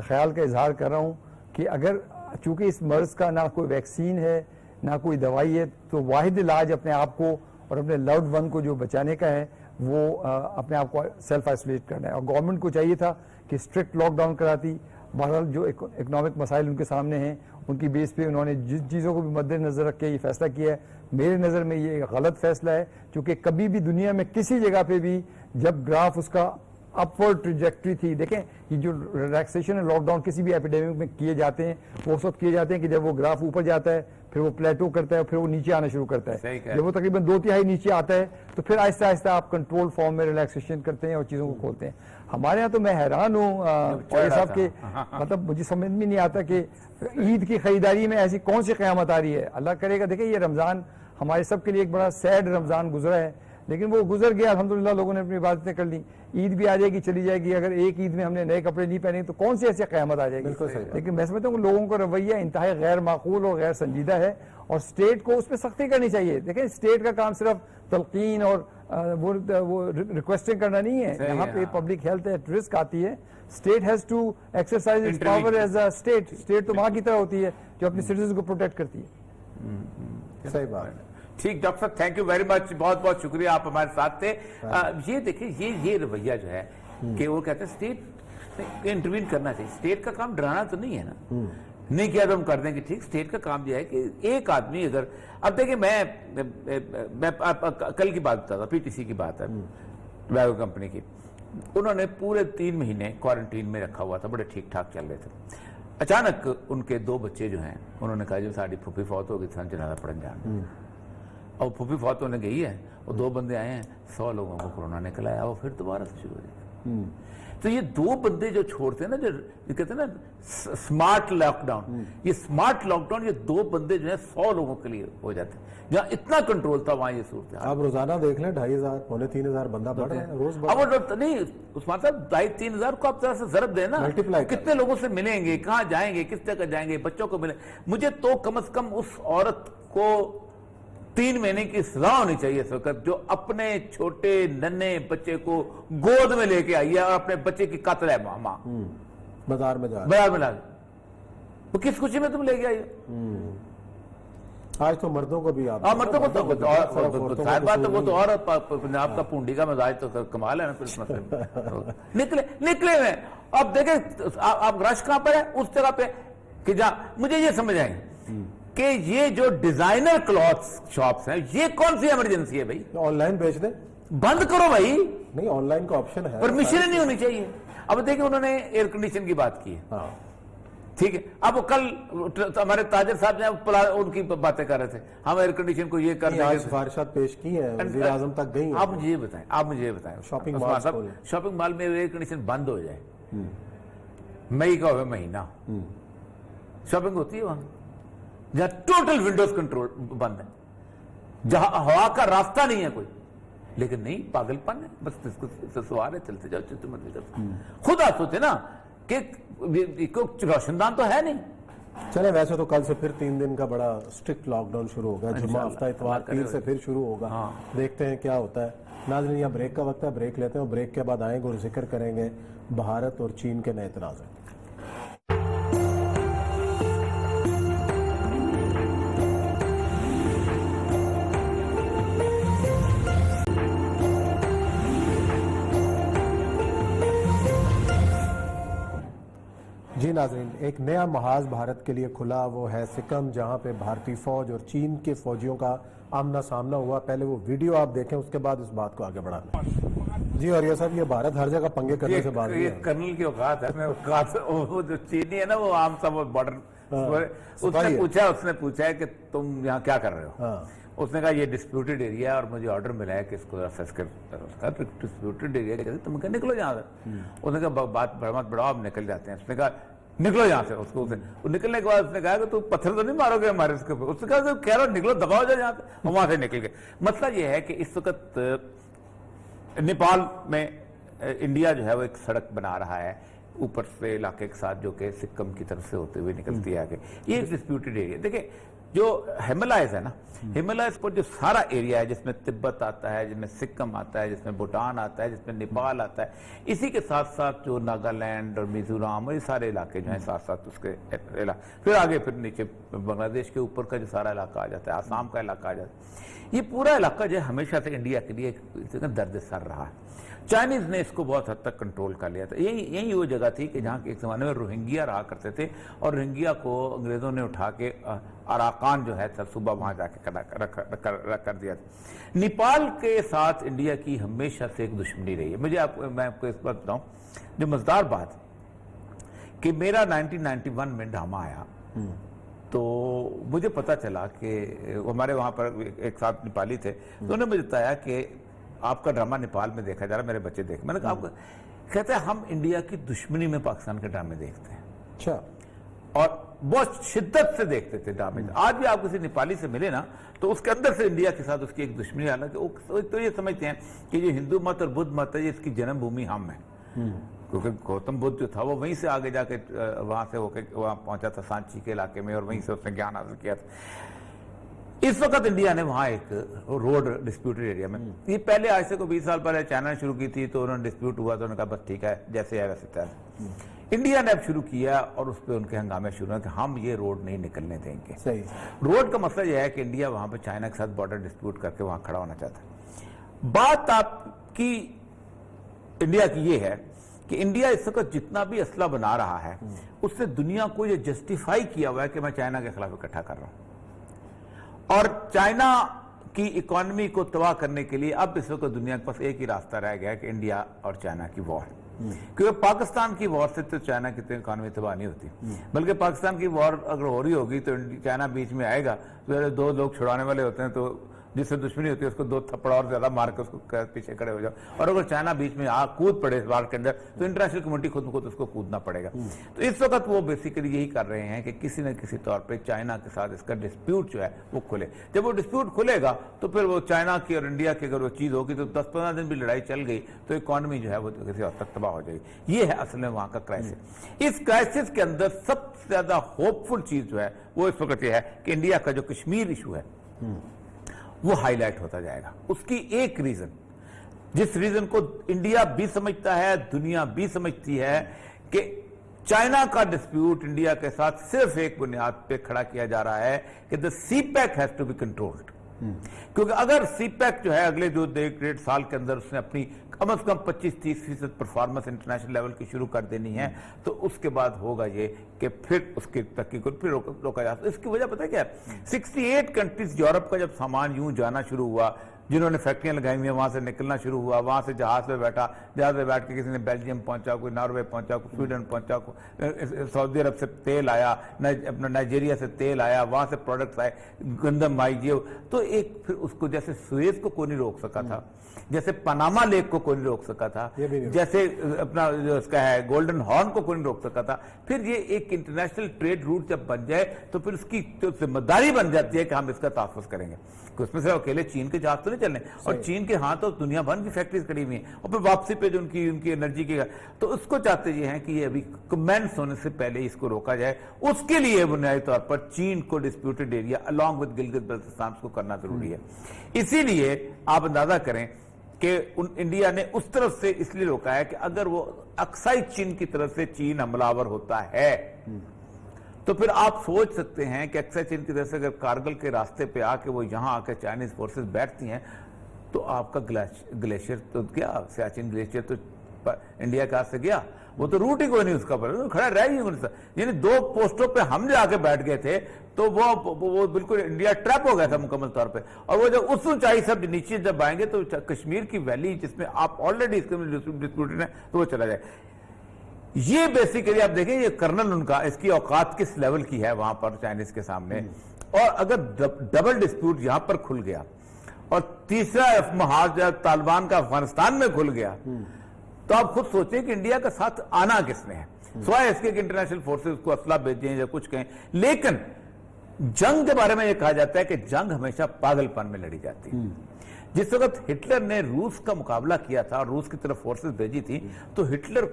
C: خیال کا اظہار کر رہا ہوں کہ اگر چونکہ اس مرض کا نہ کوئی ویکسین ہے نہ کوئی دوائی ہے, تو واحد علاج اپنے آپ کو اور اپنے لوڈ ون کو جو بچانے کا ہے وہ اپنے آپ کو سیلف آئسولیٹ کرنا ہے. اور گورنمنٹ کو چاہیے تھا کہ اسٹرکٹ لاک ڈاؤن کراتی. بہرحال جو اکنامک مسائل ان کے سامنے ہیں ان کی بیس پہ انہوں نے جن چیزوں کو بھی مد نظر رکھ کے یہ فیصلہ کیا ہے, میرے نظر میں یہ غلط فیصلہ ہے. کیونکہ کبھی بھی دنیا میں کسی جگہ پہ بھی جب گراف اس کا اپورڈ ٹریجیکٹری تھی, دیکھیں یہ جو ریلیکسیشن لاک ڈاؤن کسی بھی ایپیڈیمک میں کیے جاتے ہیں وہ اس وقت کیے جاتے ہیں کہ جب وہ گراف اوپر جاتا ہے پھر وہ پلیٹو کرتا ہے پھر وہ نیچے آنا شروع کرتا ہے. جب وہ تقریباً 2/3 نیچے آتا ہے تو پھر آہستہ آہستہ آپ کنٹرول فارم میں ریلیکسیشن کرتے ہیں اور چیزوں کو کھولتے ہیں. ہمارے یہاں تو میں حیران ہوں صاحب کہ مطلب مجھے سمجھ میں نہیں آتا کہ عید کی خریداری میں ایسی کون سی قیامت آ رہی ہے. اللہ کرے گا, دیکھیں یہ رمضان ہمارے سب کے لیے ایک بڑا سیڈ رمضان گزرا ہے, لیکن وہ گزر گیا الحمدللہ، لوگوں نے اپنی عبادتیں کر لی. عید بھی آ جائے گی چلی جائے گی، اگر ایک عید میں ہم نے نئے کپڑے نہیں پہنے تو کون سی ایسی قیامت آ جائے گی. لیکن میں سمجھتا ہوں کہ لوگوں کا رویہ انتہائی غیر معقول اور غیر سنجیدہ ہے، اور اسٹیٹ کو اس پہ سختی کرنی چاہیے. دیکھیں اسٹیٹ کا کام صرف تلقین اور وہ ریکویسٹنگ کرنا نہیں ہے. یہاں پہ پبلک ہیلتھ ایٹ رسک آتی ہے. State has to exercise its power as a state. State تو وہاں کی طرح ہوتی ہے جو اپنی سٹیزن کو پروٹیکٹ کرتی ہے.
A: صحیح بات ہے.
B: ٹھیک ڈاکٹر صاحب، تھینک یو ویری مچ، بہت بہت شکریہ، آپ ہمارے ساتھ تھے. یہ دیکھیں یہ رویہ جو ہے کہ وہ کہتے ہیں اسٹیٹ انٹروین کرنا چاہیے. اسٹیٹ کا کام ڈرانا تو نہیں ہے نا، نہیں کیا تو ہم کر دیں گے. ٹھیک، اسٹیٹ کا کام یہ ہے کہ ایک آدمی اگر، اب دیکھیں میں کل کی بات بتاتا ہوں، PTC کی بات ہے، ویگو کمپنی کی. انہوں نے پورے 3 مہینے کوارنٹین میں رکھا ہوا تھا، بڑے ٹھیک ٹھاک چل رہے تھے. اچانک ان کے 2 بچے جو ہیں انہوں نے کہا جو ساری پھوپھی فوت ہو گئی تھی جنازہ پڑھن جان، اور پھوپھی فوت ہونے گئی ہے، اور 2 بندے آئے ہیں، 100 لوگوں کو کورونا نکل آیا، وہ پھر دوبارہ سے شروع ہو جائے. تو یہ 2 بندے جو چھوڑتے ہیں نا، جو کہتے ہیں نا سمارٹ لاک ڈاؤن، یہ سمارٹ لاک ڈاؤن، یہ 2 بندے جو ہیں 100 لوگوں کے لیے ہو جاتے ہیں. جہاں اتنا کنٹرول تھا وہاں یہ صورت ہے.
A: آپ روزانہ دیکھ لیں 2500 پونے 3000 بندہ بڑھ رہے ہیں روز.
B: اب وہ نہیں عثمان صاحب، 2500-3000 کو آپ طرح سے ضرب دیں نا، کتنے لوگوں سے ملیں گے، کہاں جائیں گے، کس جگہ جائیں گے، بچوں کو ملیں. مجھے تو کم از کم اس عورت کو 3 مہینے کی سزا ہونی چاہیے اس وقت، جو اپنے چھوٹے ننے بچے کو گود میں لے کے آئی ہے اور اپنے بچے کی قاتل ہے ماں،
A: بازار میں لا
B: کے وہ کس خوشی میں تم لے کے آئی.
A: آج تو مردوں کو بھی
B: مردوں کو تو ظاہر بات ہے، وہ تو اور آپ کا پونڈی کا مزاج تو کمال ہے نا. پھر اس مسئلے نکلے ہوئے. اب دیکھیں آپ رش کہاں پر ہے، اس جگہ پہ کہ جہاں مجھے یہ سمجھ آئے کہ یہ جو ڈیزائنر کلوتھس شاپس ہیں، یہ کون سی ایمرجنسی ہے بھائی؟
A: آن لائن بیچ دیں،
B: بند کرو بھائی.
A: نہیں آن لائن کا آپشن ہے،
B: پرمیشن نہیں ہونی چاہیے. اب دیکھیں انہوں نے ایئر کنڈیشن کی بات کی ہے، ٹھیک ہے. اب وہ کل ہمارے تاجر صاحب جو ان کی باتیں کر رہے تھے، ہم ایئر کنڈیشن کو یہ کر دیں گے.
A: سفارشات پیش کی ہیں، وزیر اعظم تک گئی ہیں.
B: آپ مجھے یہ بتائیں شاپنگ مال میں ایئر کنڈیشن بند ہو جائے، مئی کا ہوگا مہینہ، شاپنگ ہوتی ہے وہاں جہاں ٹوٹل ونڈوز کنٹرول بند ہے، جہاں ہوا کا راستہ نہیں ہے کوئی. لیکن نہیں، پاگل پن ہے، بس سوار ہے، چلتے جاؤ چلتے مت. خود آپ سوچے نا کہ روشن دان تو ہے نہیں.
A: چلے ویسے تو کل سے پھر 3 دن کا بڑا اسٹرکٹ لاک ڈاؤن شروع ہوگا، جمعہ ہفتہ اتوار پیر سے پھر شروع ہوگا. دیکھتے ہیں کیا ہوتا ہے. ناظرین یہاں بریک کا وقت ہے، بریک لیتے ہیں، اور بریک کے بعد آئیں گے اور ذکر کریں گے بھارت اور چین کے نئے تنازع. جی ناظرین، ایک نیا محاذ بھارت کے لیے کھلا، وہ ہے سکم، جہاں پہ بھارتی فوج اور چین کے فوجیوں کا آمنا سامنا ہوا. پہلے وہ ویڈیو آپ دیکھیں، اس کے بعد اس بات کو آگے بڑھانا. جی اور یہ صاحب، یہ بھارت ہر جگہ پنگے کرنے سے باز
B: یہ کرنل کی اوقات ہے. وہ جو چینی ہے نا، وہ عام سا وہ بارڈر، اس نے پوچھا ہے کہ تم یہاں کیا کر رہے ہو. اس نے کہا یہ ڈسپیوٹڈ ایریا ہے اور مجھے آرڈر ملا ہے کہ اس کو اسیس کر. ڈسپیوٹڈ ایریا کہتے تم کہا نکلو یہاں سے. اس نے کہا بات مت بڑھاؤ، ہم نکل جاتے ہیں. اس نے کہا نکلو یہاں سے. اس کو نکلنے کے بعد اس نے کہا کہ تم پتھر تو نہیں مارو گے ہمارے اس کے اوپر. اس نے کہا کہہ رہا نکلو، دباؤ جائے یہاں سے. وہاں سے نکل گئے. مسئلہ یہ ہے کہ اس وقت نیپال میں انڈیا جو ہے وہ ایک سڑک بنا رہا ہے اوپر سے علاقے کے ساتھ، جو کہ سکم کی طرف سے ہوتے ہوئے نکلتی ہے آگے. یہ ایک ڈسپیوٹڈ ایریا. دیکھیں جو ہمالائز ہے نا، ہمالائز پر جو سارا ایریا ہے جس میں تبت آتا ہے، جس میں سکم آتا ہے، جس میں بھوٹان آتا ہے، جس میں نیپال آتا ہے، اسی کے ساتھ ساتھ جو ناگالینڈ اور میزورام اور یہ سارے علاقے جو ہیں ساتھ ساتھ اس کے پھر آگے پھر نیچے بنگلہ دیش کے اوپر کا جو سارا علاقہ آ جاتا ہے، آسام کا علاقہ آ جاتا ہے. یہ پورا علاقہ جو ہے ہمیشہ سے انڈیا کے لیے ایک درد سر رہا ہے. چائنیز نے اس کو بہت حد تک کنٹرول کر لیا تھا. یہی وہ جگہ تھی کہ جہاں ایک زمانے میں روہنگیا رہا کرتے تھے، اور روہنگیا کو انگریزوں نے اٹھا کے اراکان جو ہے صوبہ وہاں جا کے رکھ کر دیا تھا. نیپال کے ساتھ انڈیا کی ہمیشہ سے ایک دشمنی رہی ہے. میں آپ کو اس بات بتاؤں جو مزدار بات کہ میرا 1991 میں ڈرامہ آیا تو مجھے پتا چلا کہ ہمارے وہاں پر ایک ساتھ نیپالی تھے، تو انہوں نے مجھے بتایا کہ آپ کا ڈرامہ نیپال میں دیکھا جا رہا، میرے بچے دیکھ. میں نے کہا کہتے ہیں ہم انڈیا کی دشمنی میں پاکستان کے ڈرامے دیکھتے ہیں.
A: اچھا.
B: اور بہت شدت سے دیکھتے تھے ڈیمیج. آج بھی آپ کسی نیپالی سے ملے نا تو اس کے اندر سے انڈیا کے ساتھ اس کی ایک دشمنی حالانکہ تو یہ سمجھتے ہیں کہ یہ ہندو مت اور بدھ مت ہے، یہ اس کی جنم بھومی ہم ہے، کیونکہ گوتم بدھ جو تھا وہ وہیں سے آگے جا کے وہاں سے ہو کے وہاں پہنچا تھا سانچی کے علاقے میں، اور وہیں سے اس نے گیان حاصل کیا تھا. اس وقت انڈیا نے وہاں ایک روڈ ڈسپیوٹڈ ایریا میں، یہ پہلے آج سے کو 20 سال پہلے چائنا نے شروع کی تھی تو انہوں نے ڈسپیوٹ ہوا تو انہوں نے کہا بس ٹھیک ہے جیسے ہے ویسے طرح. انڈیا نے اب شروع کیا اور اس پہ ان کے ہنگامے شروع ہیں کہ ہم یہ روڈ نہیں نکلنے دیں گے.
A: صحیح.
B: روڈ کا مسئلہ یہ ہے کہ انڈیا وہاں پہ چائنا کے ساتھ بارڈر ڈسپیوٹ کر کے وہاں کھڑا ہونا چاہتا ہے. بات آپ کی انڈیا کی یہ ہے کہ انڈیا اس وقت جتنا بھی اسلحہ بنا رہا ہے اس سے دنیا کو یہ جسٹیفائی کیا ہوا ہے کہ میں چائنا کے خلاف اکٹھا کر رہا ہوں، اور چائنا کی اکانومی کو تباہ کرنے کے لیے اب اس وقت دنیا کے پاس ایک ہی راستہ رہ گیا ہے کہ انڈیا اور چائنا کی وار. کیونکہ پاکستان کی وار سے تو چائنا کی اکانومی تباہ نہیں ہوتی، بلکہ پاکستان کی وار اگر ہو رہی ہوگی تو چائنا بیچ میں آئے گا تو دو لوگ چھڑانے والے ہوتے ہیں تو جس سے دشمنی ہوتی ہے اس کو 2 تھپڑ اور زیادہ مار کے اس کو پیچھے کھڑے ہو جاؤ، اور اگر چائنا بیچ میں کود پڑے اس بار کے اندر تو انٹرنیشنل کمیونٹی خود بخود اس کو کودنا پڑے گا. تو اس وقت وہ بیسیکلی یہی کر رہے ہیں کہ کسی نہ کسی طور پہ چائنا کے ساتھ اس کا ڈسپیوٹ جو ہے وہ کھلے. جب وہ ڈسپیوٹ کھلے گا تو پھر وہ چائنا کی اور انڈیا کی اگر وہ چیز ہوگی تو 10-15 دن بھی لڑائی چل گئی تو اکانومی جو ہے وہ کسی حد تک تباہ ہو جائے گی. یہ ہے اصل میں وہاں کا کرائسس. اس کرائسس کے اندر سب سے زیادہ ہوپ فل چیز جو ہے وہ اس وقت یہ ہے کہ انڈیا کا جو کشمیر ایشو ہے وہ ہائی لائٹ ہوتا جائے گا. اس کی ایک ریزن، جس ریزن کو انڈیا بھی سمجھتا ہے دنیا بھی سمجھتی ہے، کہ چائنا کا ڈسپیوٹ انڈیا کے ساتھ صرف ایک بنیاد پہ کھڑا کیا جا رہا ہے کہ the CPEC has to be controlled. کیونکہ اگر CPEC جو ہے اگلے 1.5 سال کے اندر اس نے اپنی کم از کم 25-30% پرفارمنس انٹرنیشنل لیول کی شروع کر دینی ہے تو اس کے بعد ہوگا یہ کہ پھر اس کی ترقی کو پھر روکا جا سکتا. اس کی وجہ پتہ کیا ہے؟ 68 کنٹریز یورپ کا جب سامان یوں جانا شروع ہوا، جنہوں نے فیکٹریاں لگائی ہوئی ہیں وہاں سے نکلنا شروع ہوا، وہاں سے جہاز پہ بیٹھا، جہاز پہ بیٹھ کے کسی نے بیلجیم پہنچا، کوئی ناروے پہنچا، کوئی سویڈن پہنچا، سعودی عرب سے تیل آیا، اپنا نائجیریا سے تیل آیا، وہاں سے پروڈکٹس آئے، گندم آئی، یہ تو ایک پھر اس کو جیسے سویز کو کوئی نہیں روک سکا تھا، جیسے پاناما لیک کو کوئی نہیں روک سکا تھا، جیسے اپنا جو اس کا ہے گولڈن ہارن کو کوئی نہیں روک سکا تھا. پھر یہ ایک انٹرنیشنل ٹریڈ روٹ جب بن جائے تو پھر اس کی ذمہ داری بن جاتی ہے کہ ہم اس کا تحفظ کریں گے. اس میں سے اکیلے چین کے جہاز تو نہیں چلنے، اور چین کے ہاں تو دنیا بھر کی فیکٹریز کھڑی ہوئی ہیں، اور پھر واپسی پہ جو ان کی انرجی کی، تو اس کو چاہتے یہ ہیں کہ یہ ابھی کمنس ہونے سے پہلے اس کو روکا جائے. اس کے لیے بنیادی طور پر چین کو disputed area along with Gilgit Baltistan کو کرنا ضروری ہے. اسی لیے آپ اندازہ کریں کہ انڈیا نے اس طرف سے اس لیے روکا ہے کہ اگر وہ اکسائی چین کی طرف سے چین حملہ آور ہوتا ہے تو پھر آپ سوچ سکتے ہیں کہ اکسائی چین کی طرف سے اگر کارگل کے راستے پہ آ کے وہ یہاں آ کے چائنیز فورسز بیٹھتی ہیں تو آپ کا گلیشیئر تو کیا سیاچن گلیشیئر تو انڈیا کے ہاتھ سے گیا، وہ تو روٹ ہی کوئی نہیں اس کا پر کھڑا رہ ہی نہیں. یعنی 2 پوسٹوں پہ ہم جا کے بیٹھ گئے تھے تو وہ بالکل انڈیا ٹریپ ہو گیا تھا مکمل طور پہ. اور وہ جب اس اونچائی سے نیچے جب آئیں گے تو کشمیر کی ویلی جس میں آپ آلریڈی اس کے ڈسپیوٹڈ ہیں تو وہ چلا جائے. یہ بیسیکلی آپ دیکھیں یہ کرنل ان کا اس کی اوقات کس لیول کی ہے وہاں پر چائنیز کے سامنے. اور اگر ڈبل ڈسپیوٹ یہاں پر کھل گیا اور تیسرا محاذ طالبان کا افغانستان میں کھل گیا تو آپ خود سوچیں کہ انڈیا کا ساتھ آنا کس نے ہے، سوائے اس کے کہ انٹرنیشنل فورسز کو اسلحہ بھیجیں یا کچھ کہیں. لیکن جنگ کے بارے میں یہ کہا جاتا ہے کہ جنگ ہمیشہ پاگل پن میں لڑی جاتی ہے. جس وقت ہٹلر نے روس کا مقابلہ کیا تھا اور روس کی طرف فورسز بھیجی تھی تو ہٹلر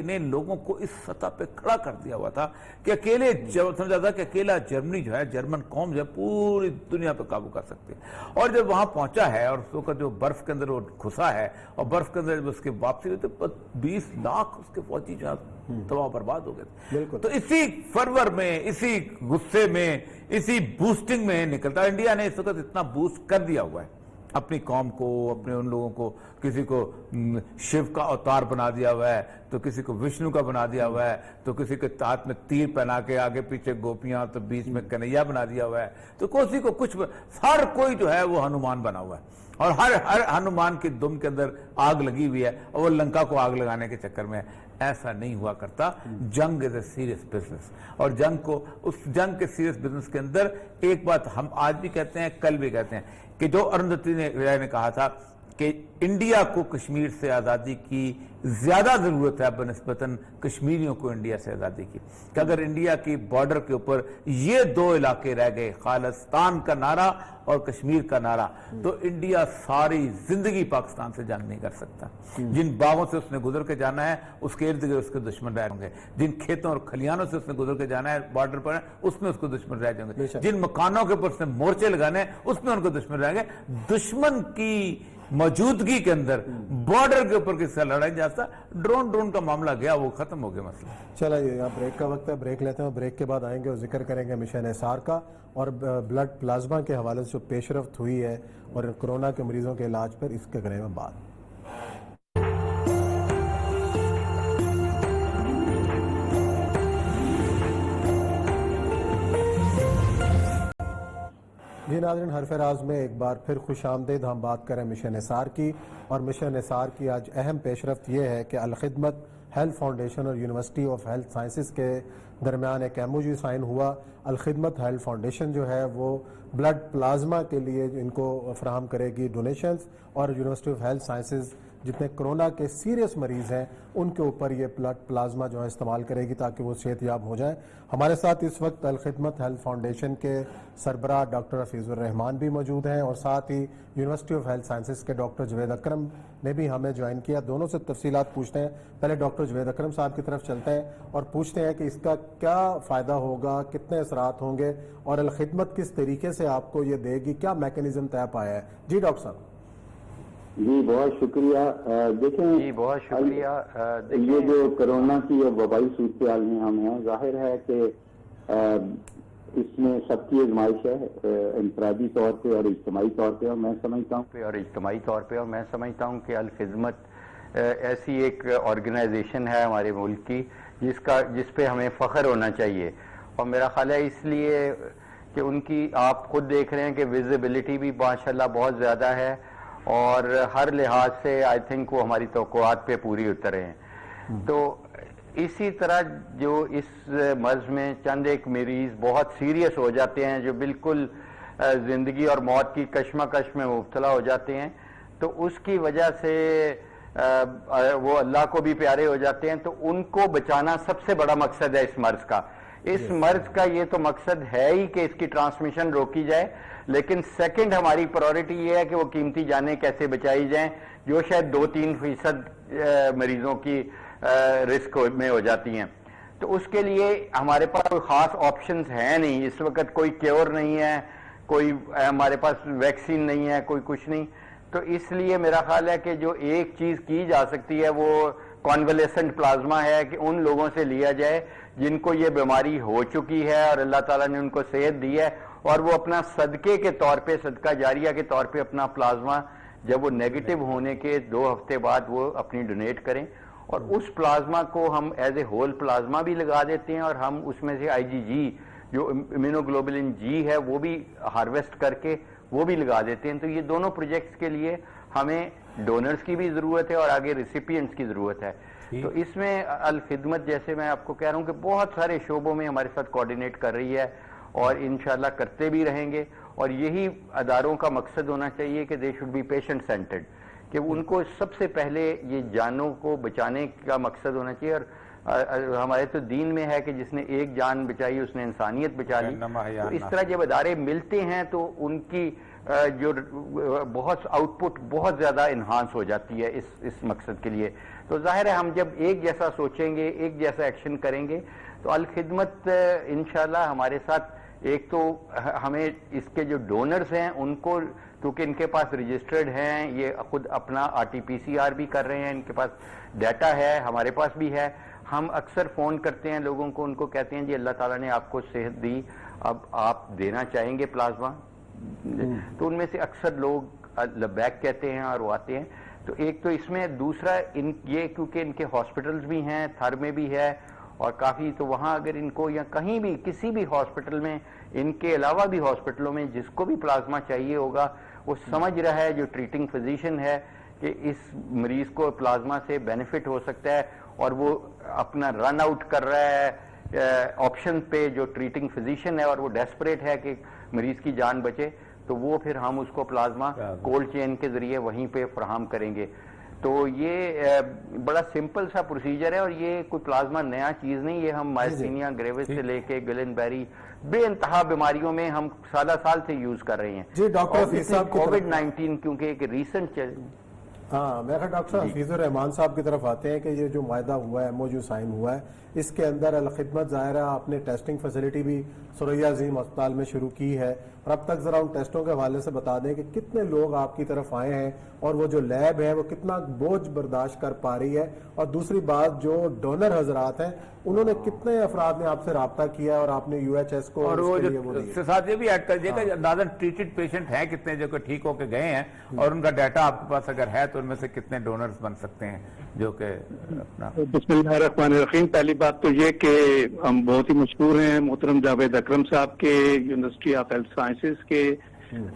B: نے لوگوں کو اس سطح پہ کھڑا کر دیا ہوا تھا کہ اکیلے سمجھا تھا کہ اکیلا جرمنی جو ہے، جرمن قوم جو ہے پوری دنیا پہ قابو کر سکتی ہے. اور جب وہاں پہنچا ہے اور اس وقت جو برف کے اندر وہ گھسا ہے اور برف کے اندر جب اس کے واپسی ہوئی تو 20 لاکھ اس کے فوجی جو ہے تباہ برباد ہو گئے. تو اسی فرور میں، اسی غصے میں، اسی بوسٹنگ میں نکلتا انڈیا نے اس وقت اتنا بوسٹ کر دیا ہوا ہے اپنی قوم کو، اپنے ان لوگوں کو. کسی کو شیو کا اوتار بنا دیا ہوا ہے تو کسی کو وشنو کا بنا دیا ہوا ہے تو کسی کے ہاتھ میں تیر پہنا کے آگے پیچھے گوپیاں تو بیچ میں کنہیا بنا دیا ہوا ہے تو کسی کو کچھ، ہر کوئی جو ہے وہ ہنومان بنا ہوا ہے اور ہر ہنومان کی دم کے اندر آگ لگی ہوئی ہے اور وہ لنکا کو آگ لگانے کے چکر میں. ایسا نہیں ہوا کرتا. جنگ از اے سیریس بزنس اور اس جنگ کے سیریس بزنس کے اندر ایک بات ہم آج بھی کہتے ہیں، کل بھی کہتے ہیں کہ جو ارندھتی رائے نے کہا تھا کہ انڈیا کو کشمیر سے آزادی کی زیادہ ضرورت ہے بنسبتاً کشمیریوں کو انڈیا سے آزادی کی، کہ اگر انڈیا کی بارڈر کے اوپر یہ دو علاقے رہ گئے، خالصتان کا نعرہ اور کشمیر کا نعرہ، تو انڈیا ساری زندگی پاکستان سے جنگ نہیں کر سکتا۔ جن باغوں سے اس نے گزر کے جانا ہے اس کے ارد گرد اس کے دشمن رہ ہوں گے، جن کھیتوں اور کھلیانوں سے اس نے گزر کے جانا ہے بارڈر پر اس میں اس کو دشمن رہ جائیں گے، جن مکانوں کے اوپر اس نے مورچے لگانے ہیں اس میں ان کو دشمن رہیں گے۔ دشمن کی موجودگی کے اندر بارڈر کے اوپر کسی سے لڑائی جاتا، ڈرون کا معاملہ گیا، وہ ختم ہو گیا مسئلہ۔
A: چلا یہ بریک کا وقت ہے، بریک لیتے ہیں، بریک کے بعد آئیں گے اور ذکر کریں گے مشن نثار کا اور بلڈ پلازما کے حوالے سے جو پیش رفت ہوئی ہے اور کورونا کے مریضوں کے علاج پر، اس کے بارے میں بات۔ جی ناظرین، حرف راز میں ایک بار پھر خوش آمدید۔ ہم بات کریں مشن نثار کی، اور مشن نثار کی آج اہم پیش رفت یہ ہے کہ الخدمت ہیلتھ فاؤنڈیشن اور یونیورسٹی آف ہیلتھ سائنسز کے درمیان ایک ایم او یو سائن ہوا۔ الخدمت ہیلتھ فاؤنڈیشن جو ہے وہ بلڈ پلازما کے لیے ان کو فراہم کرے گی ڈونیشنز، اور یونیورسٹی آف ہیلتھ سائنسز جتنے کرونا کے سیریس مریض ہیں ان کے اوپر یہ بلڈ پلازما جو ہے استعمال کرے گی تاکہ وہ صحت یاب ہو جائیں۔ ہمارے ساتھ اس وقت الخدمت ہیلتھ فاؤنڈیشن کے سربراہ ڈاکٹر حفیظ الرحمان بھی موجود ہیں، اور ساتھ ہی یونیورسٹی آف ہیلتھ سائنسز کے ڈاکٹر جوید اکرم نے بھی ہمیں جوائن کیا۔ دونوں سے تفصیلات پوچھتے ہیں۔ پہلے ڈاکٹر جوید اکرم صاحب کی طرف چلتے ہیں اور پوچھتے ہیں کہ اس کا کیا فائدہ ہوگا، کتنے اثرات ہوں گے، اور الخدمت کس طریقے سے آپ کو یہ دے گی، کیا میکنزم طے پایا ہے؟ جی ڈاکٹر صاحب۔
D: جی بہت شکریہ۔ دیکھیں
E: جی بہت شکریہ۔
D: یہ جو کرونا کی وبائی صورتحال میں ہم ہیں، ظاہر ہے کہ اس میں سب کی آزمائش ہے، انفرادی طور پہ اور اجتماعی طور پہ، اور میں سمجھتا ہوں کہ الخدمت ایسی ایک آرگنائزیشن ہے ہمارے ملک کی جس پہ ہمیں فخر ہونا چاہیے، اور میرا خیال ہے اس لیے کہ ان کی آپ خود دیکھ رہے ہیں کہ ویزیبلٹی بھی ماشاءاللہ بہت زیادہ ہے، اور ہر لحاظ سے آئی تھنک وہ ہماری توقعات پہ پوری اترے ہیں۔ تو اسی طرح جو اس مرض میں چند ایک مریض بہت سیریس ہو جاتے ہیں، جو بالکل زندگی اور موت کی کشمکش میں مبتلا ہو جاتے ہیں، تو اس کی وجہ سے وہ اللہ کو بھی پیارے ہو جاتے ہیں، تو ان کو بچانا سب سے بڑا مقصد ہے اس مرض کا۔ اس مرض کا یہ تو مقصد ہے ہی کہ اس کی ٹرانسمیشن روکی جائے، لیکن سیکنڈ ہماری پرائورٹی یہ ہے کہ وہ قیمتی جانیں کیسے بچائی جائیں، جو شاید 2-3% مریضوں کی رسک میں ہو جاتی ہیں۔ تو اس کے لیے ہمارے پاس کوئی خاص آپشنز ہیں نہیں، اس وقت کوئی کیور نہیں ہے، کوئی ہمارے پاس ویکسین نہیں ہے، کوئی کچھ نہیں۔ تو اس لیے میرا خیال ہے کہ جو ایک چیز کی جا سکتی ہے وہ کانولیسنٹ پلازما ہے، کہ ان لوگوں سے لیا جائے جن کو یہ بیماری ہو چکی ہے اور اللہ تعالیٰ نے ان کو صحت دی ہے، اور وہ اپنا صدقے کے طور پہ، صدقہ جاریہ کے طور پہ اپنا پلازما جب وہ نیگیٹو ہونے کے 2 ہفتے بعد وہ اپنی ڈونیٹ کریں، اور اس پلازما کو ہم ایز اے ہول پلازما بھی لگا دیتے ہیں، اور ہم اس میں سے IgG جو امیونوگلوبولن جی ہے وہ بھی ہارویسٹ کر کے وہ بھی لگا دیتے ہیں۔ تو یہ دونوں پروجیکٹس کے لیے ہمیں ڈونرز کی بھی ضرورت ہے اور آگے ریسیپینٹس کی ضرورت ہے۔ تو اس میں الخدمت، جیسے میں آپ کو کہہ رہا ہوں کہ بہت سارے شعبوں میں ہمارے ساتھ کوآرڈینیٹ کر رہی ہے، اور انشاءاللہ کرتے بھی رہیں گے، اور یہی اداروں کا مقصد ہونا چاہیے کہ they should be patient centred, کہ ان کو سب سے پہلے یہ جانوں کو بچانے کا مقصد ہونا چاہیے۔ اور ہمارے تو دین میں ہے کہ جس نے ایک جان بچائی اس نے انسانیت بچا لی۔ تو اس طرح جب ادارے ملتے ہیں تو ان کی جو بہت آؤٹ پٹ بہت زیادہ انہانس ہو جاتی ہے اس مقصد کے لیے۔ تو ظاہر ہے ہم جب ایک جیسا سوچیں گے، ایک جیسا ایکشن کریں گے، تو الخدمت انشاءاللہ ہمارے ساتھ، ایک تو ہمیں اس کے جو ڈونرز ہیں ان کو، کیونکہ ان کے پاس رجسٹرڈ ہیں، یہ خود اپنا RT-PCR بھی کر رہے ہیں، ان کے پاس ڈیٹا ہے، ہمارے پاس بھی ہے۔ ہم اکثر فون کرتے ہیں لوگوں کو، ان کو کہتے ہیں جی اللہ تعالیٰ نے آپ کو صحت دی، اب آپ دینا چاہیں گے پلازما؟ تو ان میں سے اکثر لوگ لبیک کہتے ہیں اور وہ آتے ہیں۔ تو ایک تو اس میں، دوسرا یہ کیونکہ ان کے ہاسپٹلز بھی ہیں، تھر میں بھی ہے اور کافی، تو وہاں اگر ان کو یا کہیں بھی کسی بھی ہاسپٹل میں، ان کے علاوہ بھی ہاسپٹلوں میں جس کو بھی پلازما چاہیے ہوگا، وہ سمجھ رہا ہے جو ٹریٹنگ فزیشین ہے کہ اس مریض کو پلازما سے بینیفٹ ہو سکتا ہے، اور وہ اپنا رن آؤٹ کر رہا ہے آپشن پہ جو ٹریٹنگ فزیشین ہے، اور وہ ڈیسپریٹ ہے کہ مریض کی جان بچے، تو وہ پھر ہم اس کو پلازما کولڈ چین کے ذریعے وہیں پہ فراہم کریں گے. تو یہ بڑا سمپل سا پروسیجر ہے اور یہ کوئی پلازما نیا چیز نہیں. یہ ہم مائسینیا گریوس سے لے کے گلن بیری بے انتہا بیماریوں میں ہم سالہ سال سے یوز کر رہے ہیں.
A: جی ڈاکٹر حفیظ صاحب
D: کووڈ-19 کیونکہ ایک ریسنٹ
A: ہاں میں ڈاکٹر صاحب حفیظ الرحمان صاحب کی طرف آتے ہیں کہ یہ جو معاہدہ ہوا ہے MOU سائن ہوا ہے اس کے اندر الخدمت ظاہرہ آپ نے ٹیسٹنگ فیسلٹی بھی ثریا عظیم اسپتال میں شروع کی ہے اور اب تک ذرا ان ٹیسٹوں کے حوالے سے بتا دیں کہ کتنے لوگ آپ کی طرف آئے ہیں اور وہ جو لیب ہے وہ کتنا بوجھ برداشت کر پا رہی ہے, اور دوسری بات جو ڈونر حضرات ہیں انہوں نے کتنے افراد نے آپ سے رابطہ کیا اور آپ نے UHS کو
B: اور وہ جو ساتھ یہ بھی ایڈ کر دیے کہ اندازاً ٹریٹڈ پیشنٹ ہیں کتنے جو کہ ٹھیک ہو کے گئے ہیں اور ان کا ڈیٹا آپ کے پاس اگر ہے تو ان میں سے کتنے ڈونرز بن سکتے ہیں جو کہ اپنا.
E: بسم اللہ الرحمن الرحیم. پہلی بات تو یہ کہ ہم بہت ہی مشکور ہیں محترم جاوید اکرم صاحب کے, یونیورسٹی آف ہیلتھ سائنسز کے.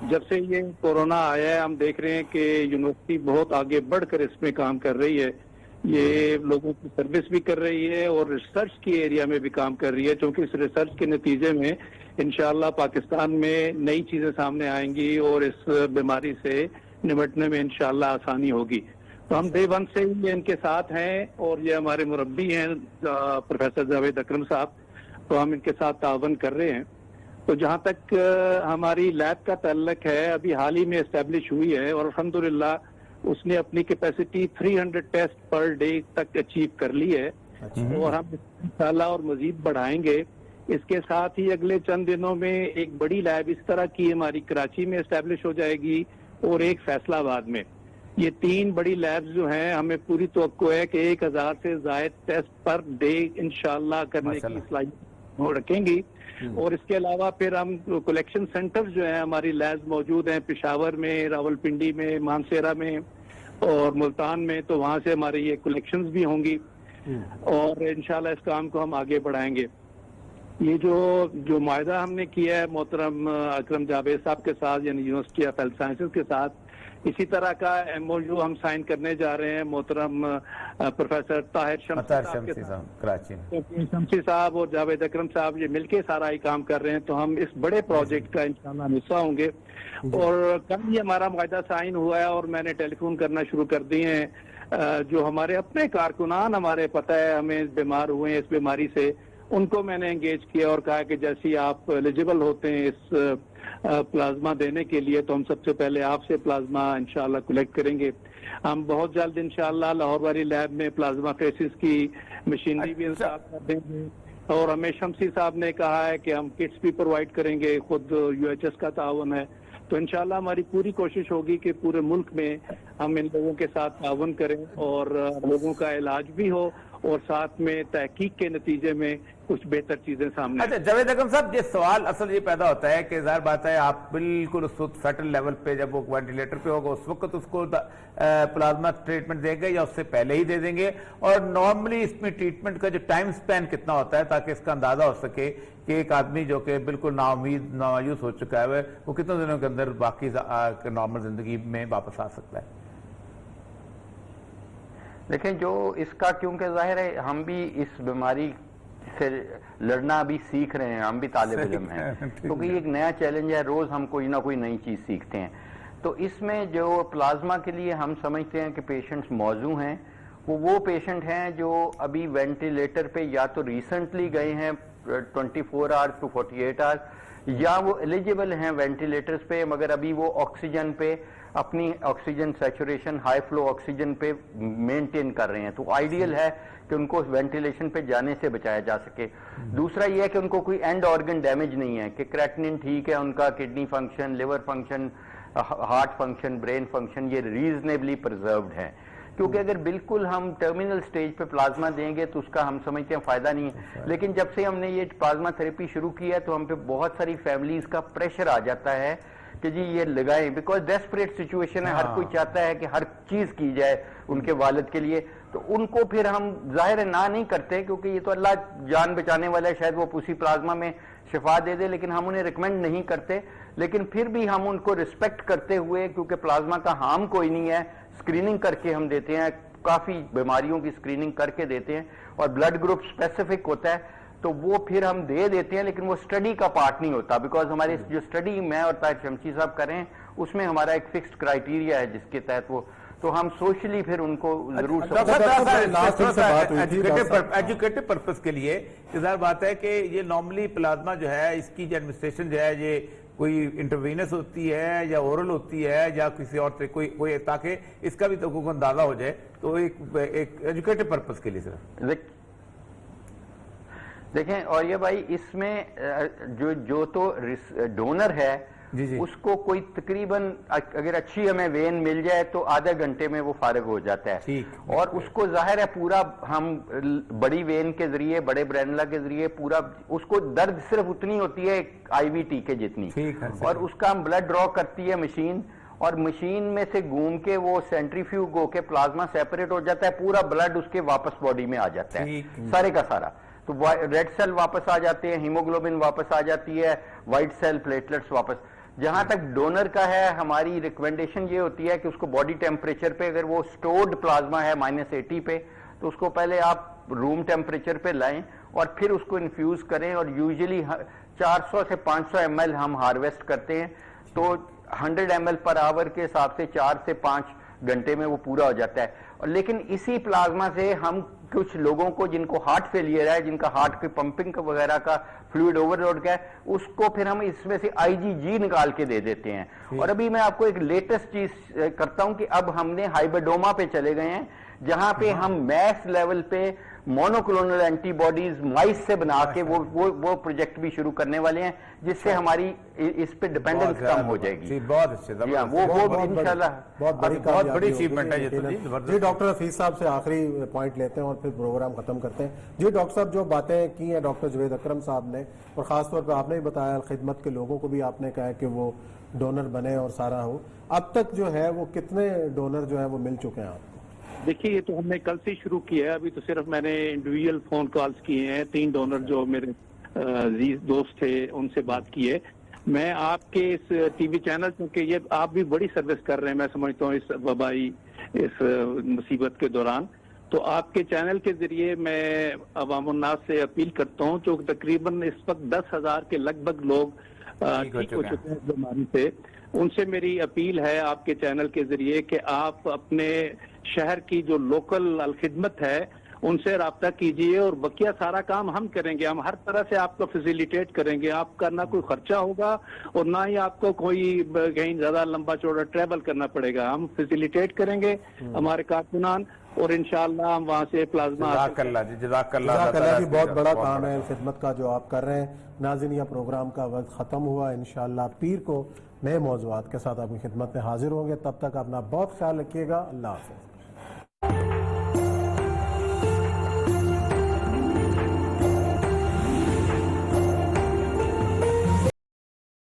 E: جب سے یہ کورونا آیا ہے ہم دیکھ رہے ہیں کہ یونیورسٹی بہت آگے بڑھ کر اس میں کام کر رہی ہے. یہ لوگوں کی سروس بھی کر رہی ہے اور ریسرچ کی ایریا میں بھی کام کر رہی ہے, کیونکہ اس ریسرچ کے نتیجے میں انشاءاللہ پاکستان میں نئی چیزیں سامنے آئیں گی اور اس بیماری سے نمٹنے میں انشاءاللہ آسانی ہوگی. تو ہم ڈے ون سے ہی ان کے ساتھ ہیں اور یہ ہمارے مربی ہیں پروفیسر جاوید اکرم صاحب, تو ہم ان کے ساتھ تعاون کر رہے ہیں. تو جہاں تک ہماری لیب کا تعلق ہے ابھی حال ہی میں اسٹیبلش ہوئی ہے اور الحمدللہ اس نے اپنی کیپیسٹی 300 ٹیسٹ پر ڈے تک اچیو کر لی ہے اور ہم انشاءاللہ اور مزید بڑھائیں گے. اس کے ساتھ ہی اگلے چند دنوں میں ایک بڑی لیب اس طرح کی ہماری کراچی میں اسٹیبلش ہو جائے گی اور ایک فیصلہ آباد میں. یہ 3 بڑی لیبز جو ہیں ہمیں پوری توقع ہے کہ 1000 سے زائد ٹیسٹ پر ڈے انشاءاللہ کرنے کی صلاحیت رکھیں گی. اور اس کے علاوہ پھر ہم کلیکشن سینٹر جو ہیں ہماری لیبز موجود ہیں پشاور میں, راولپنڈی میں, مانسیرا میں اور ملتان میں, تو وہاں سے ہماری یہ کلیکشنز بھی ہوں گی اور انشاءاللہ اس کام کو ہم آگے بڑھائیں گے. یہ جو معاہدہ ہم نے کیا ہے محترم اکرم جاوید صاحب کے ساتھ یعنی یونیورسٹی آف ہیلتھ سائنسز کے ساتھ, اسی طرح کا MOU ہم سائن کرنے جا رہے ہیں محترم پروفیسر طاہر شمسی صاحب اور جاوید اکرم صاحب یہ مل کے سارا ہی کام کر رہے ہیں. تو ہم اس بڑے پروجیکٹ کا انشاءاللہ حصہ ہوں گے. اور کل ہی ہمارا معاہدہ سائن ہوا ہے اور میں نے ٹیلی فون کرنا شروع کر دیے ہیں. جو ہمارے اپنے کارکنان ہمارے پتہ ہے ہمیں بیمار ہوئے ہیں اس بیماری سے, ان کو میں نے انگیج کیا اور کہا کہ جیسی آپ ایلیجیبل ہوتے ہیں اس پلازما دینے کے لیے تو ہم سب سے پہلے آپ سے پلازما انشاءاللہ کلیکٹ کریں گے. ہم بہت جلد انشاءاللہ لاہور والی لیب میں پلازما فیسز کی مشینری بھی انسٹال کر دیں گے اور ہمیں شمسی صاحب نے کہا ہے کہ ہم کٹس بھی پرووائڈ کریں گے, خود UHS کا تعاون ہے. تو انشاءاللہ ہماری پوری کوشش ہوگی کہ پورے ملک میں ہم ان لوگوں کے ساتھ تعاون کریں اور لوگوں کا علاج بھی ہو اور ساتھ میں تحقیق کے نتیجے میں کچھ بہتر چیزیں سامنے.
B: اچھا جاوید اکرم صاحب, یہ سوال اصل یہ پیدا ہوتا ہے کہ ظاہر بات ہے آپ بالکل اس وقت فیٹل لیول پہ جب وہ وینٹیلیٹر پہ ہوگا اس وقت اس کو پلازما ٹریٹمنٹ دیں گے یا اس سے پہلے ہی دے دیں گے, اور نارملی اس میں ٹریٹمنٹ کا جو ٹائم سپین کتنا ہوتا ہے تاکہ اس کا اندازہ ہو سکے کہ ایک آدمی جو کہ بالکل نا امید مایوس ہو چکا ہے وہ کتنے دنوں کے اندر باقی نارمل زندگی میں واپس آ سکتا ہے؟
D: دیکھیں جو اس کا کیونکہ ظاہر ہے ہم بھی اس بیماری سے لڑنا ابھی سیکھ رہے ہیں, ہم بھی طالب علم ہیں کیونکہ یہ ایک نیا چیلنج ہے, روز ہم کوئی نہ کوئی نئی چیز سیکھتے ہیں. تو اس میں جو پلازما کے لیے ہم سمجھتے ہیں کہ پیشنٹس موزوں ہیں وہ پیشنٹ ہیں جو ابھی وینٹیلیٹر پہ یا تو ریسنٹلی گئے ہیں 24 آورز ٹو 48 آورز یا وہ ایلیجیبل ہیں وینٹیلیٹرز پہ مگر ابھی وہ آکسیجن پہ اپنی oxygen saturation high flu oxygen پہ مینٹین کر رہے ہیں. تو آئیڈیل ہے کہ ان کو وینٹیلیشن پہ جانے سے بچایا جا سکے. دوسرا یہ ہے کہ ان کو کوئی اینڈ آرگن ڈیمیج نہیں ہے, کہ کریٹنین ٹھیک ہے, ان کا kidney function, liver function, heart function, brain function یہ ریزنیبلی پرزروڈ ہیں. کیونکہ اگر بالکل ہم ٹرمینل سٹیج پہ پلازما دیں گے تو اس کا ہم سمجھتے ہیں فائدہ نہیں ہے. لیکن جب سے ہم نے یہ پلازما تھراپی شروع کی ہے تو ہم پہ بہت ساری فیملیز کا پریشر آ جاتا ہے کہ جی یہ لگائیں, بیکاز ڈیسپریٹ سچویشن ہے, ہر کوئی چاہتا ہے کہ ہر چیز کی جائے ان کے والد کے لیے. تو ان کو پھر ہم ظاہر نہ نہیں کرتے کیونکہ یہ تو اللہ جان بچانے والا ہے, شاید وہ اسی پلازما میں شفا دے دے, لیکن ہم انہیں ریکمینڈ نہیں کرتے. لیکن پھر بھی ہم ان کو رسپیکٹ کرتے ہوئے, کیونکہ پلازما کا ہارم کوئی نہیں ہے, اسکریننگ کر کے ہم دیتے ہیں, کافی بیماریوں کی اسکریننگ کر کے دیتے ہیں اور بلڈ گروپ اسپیسیفک ہوتا ہے. تو وہ پھر ہم دے دیتے ہیں، لیکن وہ اسٹڈی کا پارٹ نہیں ہوتا، بیکاز ہمارے جو اسٹڈی میں اور طاہر شمسی صاحب کریں اس میں ہمارا ایک فکسڈ کرائیٹیریا ہے جس کے تحت وہ، تو ہم سوشلی پھر ان کو ضرور
B: ایجوکیٹو پرپز کے لیے ظاہر بات ہے کہ یہ نارملی پلازما جو ہے اس کی جو ایڈمنسٹریشن جو ہے یہ کوئی انٹروینس ہوتی ہے یا اورل ہوتی ہے یا کسی اور سے کوئی تاکہ اس کا بھی تو کوئی اندازہ ہو جائے، تو ایک ایجوکیٹو پرپز کے لیے سر
D: دیکھیں. اور یہ بھائی اس میں جو تو ڈونر ہے اس کو کوئی تقریباً اگر اچھی ہمیں وین مل جائے تو آدھے گھنٹے میں وہ فارغ ہو جاتا ہے، اور اس کو ظاہر ہے پورا ہم بڑی وین کے ذریعے بڑے برینڈلا کے ذریعے پورا اس کو درد صرف اتنی ہوتی ہے آئی وی ٹی کے جتنی، اور اس کا ہم بلڈ ڈرا کرتی ہے مشین، اور مشین میں سے گھوم کے وہ سینٹریفیوگ ہو کے پلازما سیپریٹ ہو جاتا ہے، پورا بلڈ اس کے واپس باڈی میں آ جاتا ہے سارے کا سارا، تو ریڈ سیل واپس آ جاتے ہیں، ہیموگلوبن واپس آ جاتی ہے، وائٹ سیل پلیٹلٹس واپس. جہاں تک ڈونر کا ہے ہماری ریکمنڈیشن یہ ہوتی ہے کہ اس کو باڈی ٹیمپریچر پہ، اگر وہ سٹورڈ پلازما ہے -80 پہ، تو اس کو پہلے آپ روم ٹیمپریچر پہ لائیں اور پھر اس کو انفیوز کریں، اور یوزلی 400 سے 500 ml ہم ہارویسٹ کرتے ہیں، تو 100 ml پر آور کے حساب سے 4 سے 5 گھنٹے میں وہ پورا ہو جاتا ہے. لیکن اسی پلازما سے ہم کچھ لوگوں کو جن کو ہارٹ فیلئر ہے، جن کا ہارٹ کی پمپنگ وغیرہ کا فلوئڈ اوور لوڈ کا ہے، اس کو پھر ہم اس میں سے IgG نکال کے دے دیتے ہیں. اور ابھی میں آپ کو ایک لیٹسٹ چیز کرتا ہوں کہ اب ہم نے ہائبرڈوما پہ چلے گئے ہیں، جہاں پہ ہم میس لیول پہ مونوکلونل اینٹی باڈیز مائس سے بنا کے وہ پروجیکٹ بھی شروع کرنے والے ہیں، جس سے ہماری اس پہ ڈیپینڈنس کم ہو جائے گی.
B: بہت اچھے،
D: وہ انشاءاللہ
B: بہت بڑی اچیومنٹ ہے یہ تو.
A: جی ڈاکٹر حفیظ صاحب سے آخری پوائنٹ لیتے ہیں اور پھر پروگرام ختم کرتے ہیں. جی ڈاکٹر صاحب، جو باتیں کی ہیں ڈاکٹر جاوید اکرم صاحب نے، اور خاص طور پہ آپ نے بھی بتایا خدمت کے لوگوں کو بھی آپ نے کہا کہ وہ ڈونر بنے اور سارا ہو، اب تک جو ہے وہ کتنے ڈونر جو ہیں وہ مل چکے ہیں آپ کو؟
E: دیکھیے یہ تو ہم نے کل سے شروع کیا ہے، ابھی تو صرف میں نے انڈیویجول فون کالز کیے ہیں، 3 ڈونر جو میرے عزیز دوست تھے ان سے بات کی ہے. میں آپ کے اس ٹی وی چینل، کیونکہ یہ آپ بھی بڑی سروس کر رہے ہیں میں سمجھتا ہوں اس وبائی اس مصیبت کے دوران، تو آپ کے چینل کے ذریعے میں عوام الناس سے اپیل کرتا ہوں، جو تقریباً اس وقت 10,000 کے لگ بھگ لوگ ٹھیک ہو چکے ہیں اس بیماری سے. ان سے میری اپیل ہے آپ کے چینل کے ذریعے کہ آپ اپنے شہر کی جو لوکل الخدمت ہے ان سے رابطہ کیجئے، اور بقیہ سارا کام ہم کریں گے. ہم ہر طرح سے آپ کو فیسیلیٹیٹ کریں گے، آپ کا نہ کوئی خرچہ ہوگا اور نہ ہی آپ کو کوئی کہیں زیادہ لمبا چوڑا ٹریول کرنا پڑے گا. ہم فیسیلیٹیٹ کریں گے ہمارے کارکنان، اور انشاءاللہ ہم وہاں سے پلازما.
B: جزاک اللہ
A: جی، بہت بڑا کام ہے خدمت کا جو آپ کر رہے ہیں. ناظرین، یہ پروگرام کا وقت ختم ہوا. انشاءاللہ پیر کو نئے موضوعات کے ساتھ آپ کی خدمت میں حاضر ہوں گے. تب تک اپنا بہت خیال رکھیے گا. اللہ حافظ.